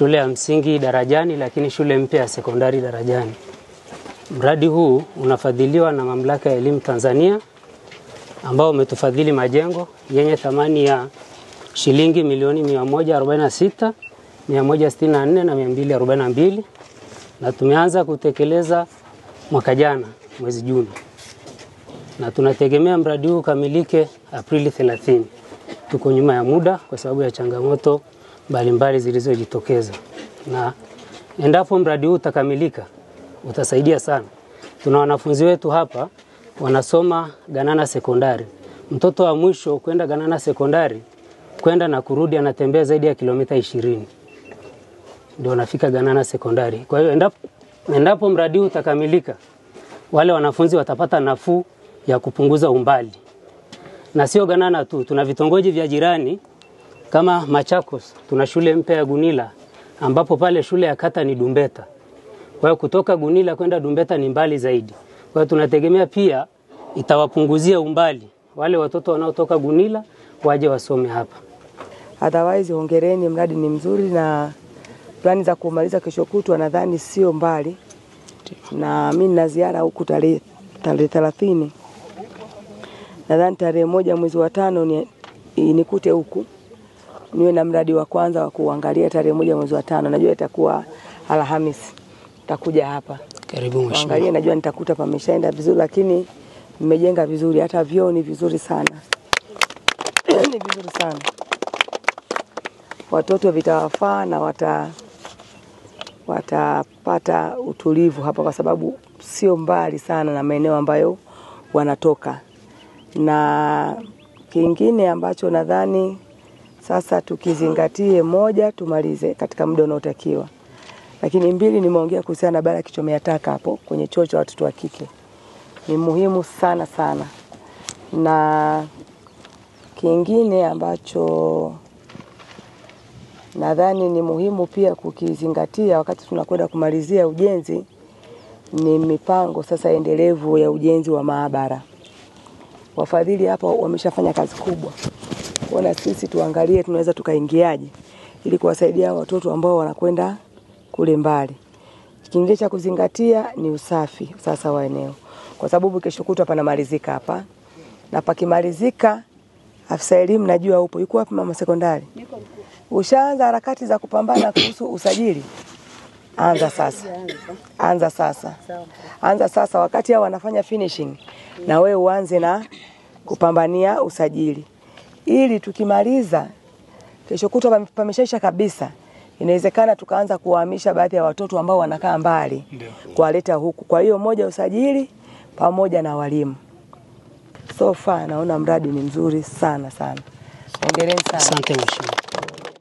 shule ya msingi Darajani, lakini shule mpya ya sekondari Darajani. Mradi huu unafadhiliwa na Mamlaka ya Elimu Tanzania, ambao umetufadhili majengo yenye thamani ya shilingi milioni 146, 164 na 242, na tumeanza kutekeleza mwaka jana mwezi Juni, na tunategemea mradi huu kamilike Aprili 30. Tuko nyuma ya muda kwa sababu ya changamoto mbalimbali zilizojitokeza, na endapo mradi huu utakamilika utasaidia sana. Tuna wanafunzi wetu hapa wanasoma Ganana Sekondari. Mtoto wa mwisho kwenda Ganana Sekondari, kwenda na kurudi anatembea zaidi ya kilomita 20 ndio anafika Ganana Sekondari. Kwa hiyo endapo mradi huu utakamilika, wale wanafunzi watapata nafuu ya kupunguza umbali. Na sio Ganana tu, tuna vitongoji vya jirani kama Machakos, tuna shule mpya ya Gunila, ambapo pale shule ya kata ni Dumbeta. Kwa hiyo kutoka Gunila kwenda Dumbeta ni mbali zaidi. Kwa hiyo tunategemea pia itawapunguzia umbali wale watoto wanaotoka Gunila waje wasome hapa. Otherwise, hongereni, mradi ni mzuri na plani za kumaliza kesho kutwa nadhani sio mbali. Na mimi nina ziara huku tarehe 30. Nadhani tarehe 1 mwezi wa 5 nikute huku. Niwe na mradi wa kwanza wa kuangalia tarehe 1 mwezi wa 5. Najua itakuwa Alhamisi. Nitakuja hapa. Karibu mheshimiwa. Angalia, najua nitakuta pameshaenda vizuri, lakini mmejenga vizuri, hata vyoo ni vizuri sana. Ni vizuri sana. Watoto vitawafaa na watapata utulivu hapa kwa sababu sio mbali sana na maeneo ambayo wanatoka. Na kingine ambacho nadhani sasa tukizingatie, 1 tumalize katika muda unaotakiwa. Lakini 2 nimeongea kuhusiana na bara kichomea taka hapo kwenye chuo cha watoto wa kike. Ni muhimu sana sana. Na kingine ambacho nadhani ni muhimu pia kukizingatia wakati tunakwenda kumalizia ujenzi ni mipango sasa endelevu ya ujenzi wa maabara. Wafadhili hapa wameshafanya kazi kubwa. Kuona sisi tuangalie tunaweza tukaingiaje ili kuwasaidia watoto ambao wanakwenda kule mbali. Kingine cha kuzingatia ni usafi sasa wa eneo. Kwa sababu kesho kutwa panamalizika hapa. Na pakimalizika afisa elimu najua upo. Yuko wapi mama sekondari? Ushaanza harakati za kupambana kuhusu usajili? Anza sasa. Anza sasa wakati hao wanafanya finishing, na wewe uanze na kupambania usajili. Ili tukimaliza kesho kutwa pameshaisha kabisa, inawezekana tukaanza kuhamisha baadhi ya watoto ambao wanakaa mbali kuwaleta huku. Kwa hiyo 1 usajili pamoja na walimu. So far naona mradi ni mzuri sana sana. Hongereni sana. Asante mheshimiwa.